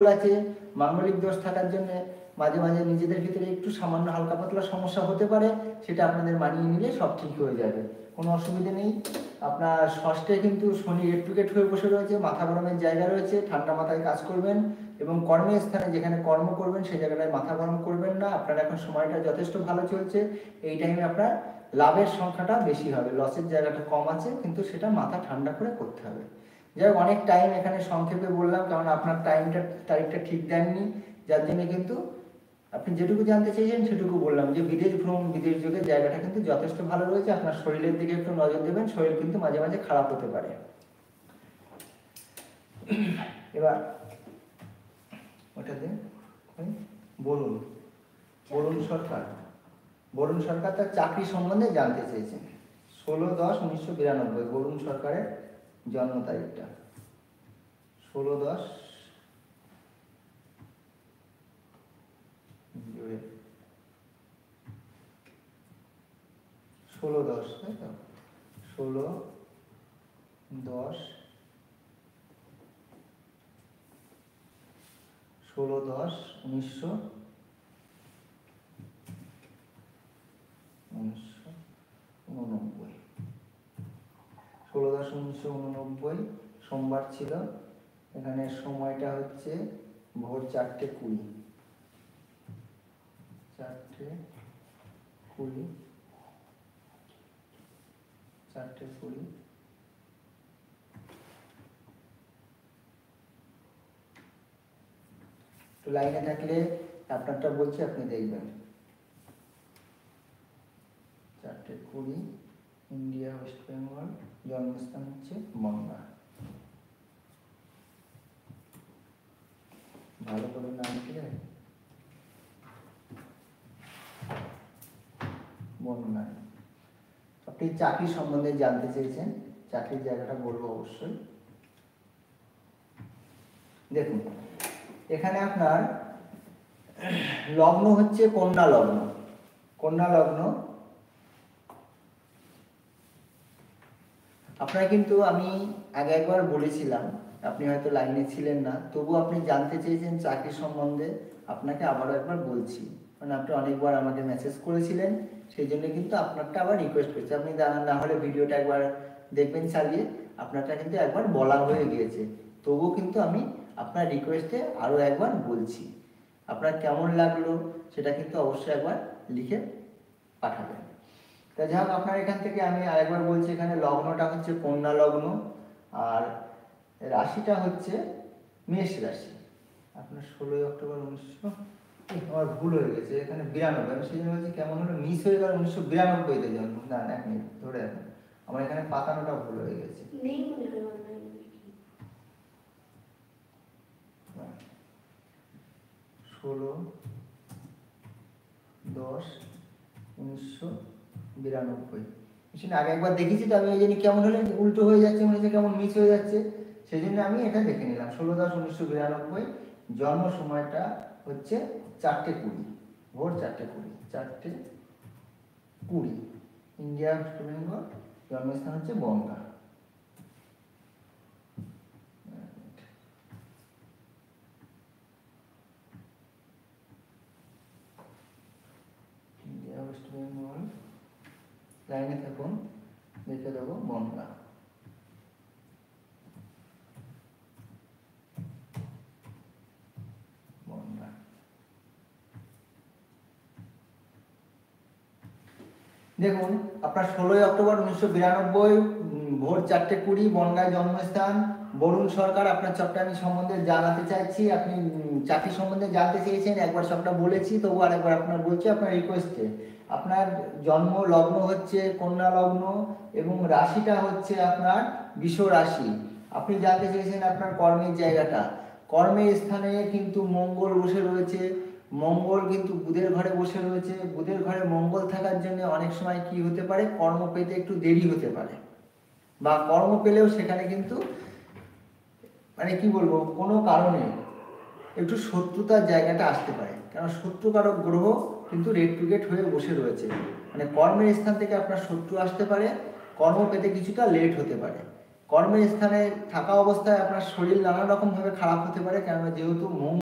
আছে, মাঙ্গলিক দোষ থাকার জন্য মাঝে মাঝে নিজেদের ভিতরে একটু সামান্য হালকা পাতলা সমস্যা হতে পারে, সেটা আপনাদের মানিয়ে নিলে সব ঠিক হয়ে যাবে, কোনো অসুবিধে নেই। আপনার ষষ্ঠে কিন্তু শনি রেট্রোগেট হয়ে বসে রয়েছে, মাথা গরমের জায়গা রয়েছে, ঠান্ডা মাথায় কাজ করবেন এবং কর্মের স্থানে যেখানে কর্ম করবেন সেই জায়গাটায় মাথা গরম করবেন না। আপনার এখন সময়টা যথেষ্ট ভালো চলছে, এই টাইমে আপনার লাভের সংখ্যাটা বেশি হবে, লসের জায়গাটা কম আছে, কিন্তু সেটা মাথা ঠান্ডা করে করতে হবে। যাই হোক, অনেক টাইম এখানে সংক্ষেপে বললাম, কারণ আপনার তারিখটা ঠিক দেননি, যার জন্য কিন্তু আপনি যেটুকু জানতে চেয়েছেন সেটুকু বললাম, যে বিদেশ ভ্রমণ বিদেশ যোগের জায়গাটা কিন্তু যথেষ্ট ভালো রয়েছে। আপনার শরীরের দিকে একটু নজর দেবেন, শরীর কিন্তু মাঝে মাঝে খারাপ হতে পারে। এবার ওটা দিন, বলুন বরুণ সরকার তার চাকরি সম্বন্ধে জানতে চেয়েছেন। 16/10/1992 বরুণ সরকারের জন্ম তারিখটা 16/10 16/10, তাই তো? 16/10 16/10/1989। 16/10/1989 সোমবার ছিল। এখানে সময়টা হচ্ছে ভোর 4:20। 4:20 তো লাইনে থাকলে আপনারটা বলছি, আপনি দেখবেন। 4:20 ইন্ডিয়া, ওয়েস্ট বেঙ্গল, জন্মস্থান হচ্ছে বনগাঁ। ভালো করে নাম লিখলে বনগাঁ। আপনি চাকরি সম্বন্ধে জানতে চেয়েছেন, চাকরির জায়গাটা বলবো অবশ্যই। দেখুন, এখানে আপনার লগ্ন হচ্ছে কন্যা লগ্ন। আপনারা কিন্তু, আমি আগে একবার বলেছিলাম, আপনি হয়তো লাইনে ছিলেন না, তবু আপনি জানতে চেয়েছেন চাকরি সম্বন্ধে, আপনাকে আবারও একবার বলছি, মানে আপনি অনেকবার আমাকে মেসেজ করেছিলেন, সেই জন্য কিন্তু আপনারটা আবার রিকোয়েস্ট করছি। আপনি না হলে ভিডিওটা একবার দেখবেন চালিয়ে, আপনারটা কিন্তু একবার বলা হয়ে গিয়েছে, তবুও কিন্তু আমি আপনার রিকোয়েস্টে আরও একবার বলছি। আপনার কেমন লাগলো সেটা কিন্তু অবশ্যই একবার লিখে পাঠাবেন। তা যাই হোক, আপনার এখান থেকে আমি আরেকবার বলছি, এখানে লগ্নটা হচ্ছে কন্যা লগ্ন, আর রাশিটা হচ্ছে মেষ রাশি। আপনার 16 অক্টোবর 1900, আমার ভুল হয়ে গেছে, এখানে 92, আমি সেই জন্য বলছি কেমন হলো, মিস হয়ে গেল, 1992-তে জন্ম। না, 1 মিনিট ধরে রাখুন, আমার এখানে পাতানোটা ভুল হয়ে গেছে। 16/10/1992। আগে একবার দেখেছি তো আমি, ওই জন্য কেমন হলে উল্টো হয়ে যাচ্ছে, মনে হচ্ছে কেমন মিস হয়ে যাচ্ছে, সেই জন্য আমি এটা দেখে নিলাম। 16/10/1992, জন্ম সময়টা হচ্ছে 4:20, ভোর 4:20, 4:20, ইন্ডিয়া, ওয়েস্ট বেঙ্গল, জন্মস্থান হচ্ছে বনগাঁ। ইন্ডিয়া, ওয়েস্ট বেঙ্গল, লাইনে থাকুন, দেখে দেবো বনগাঁ। দেখুন, আপনার 16 অক্টোবর 1992, ভোর 4:20, বনগাঁয় জন্মস্থান, বরুণ সরকার। আপনার সবটা আমি সম্বন্ধে জানাতে চাইছি, আপনি চাকরি সম্বন্ধে জানতে চেয়েছেন, একবার সবটা বলেছি, তবু আরেকবার আপনার বলছি আপনার রিকোয়েস্টে। আপনার জন্ম লগ্ন হচ্ছে কন্যা লগ্ন এবং রাশিটা হচ্ছে আপনার বৃষ রাশি। আপনি জানতে চেয়েছেন আপনার কর্মের জায়গাটা, কর্মের স্থানে কিন্তু মঙ্গল বসে রয়েছে, মঙ্গল কিন্তু বুধের ঘরে বসে রয়েছে। বুধের ঘরে মঙ্গল থাকার জন্য অনেক সময় কি হতে পারে, কর্ম পেতে একটু দেরি হতে পারে, বা কর্ম পেলেও সেখানে কিন্তু মানে কি বলবো, কোনো কারণে একটু শত্রুতার জায়গাটা আসতে পারে, কারণ শত্রুকারক গ্রহ কিন্তু রেট্রোগেট হয়ে বসে রয়েছে, মানে কর্মের স্থান থেকে আপনার শত্রু আসতে পারে, কর্ম পেতে কিছুটা লেট হতে পারে। কর্মের স্থানে থাকা অবস্থায় আপনার শরীর নানা রকম ভাবে খারাপ হতে পারে, কেননা যেহেতু মোম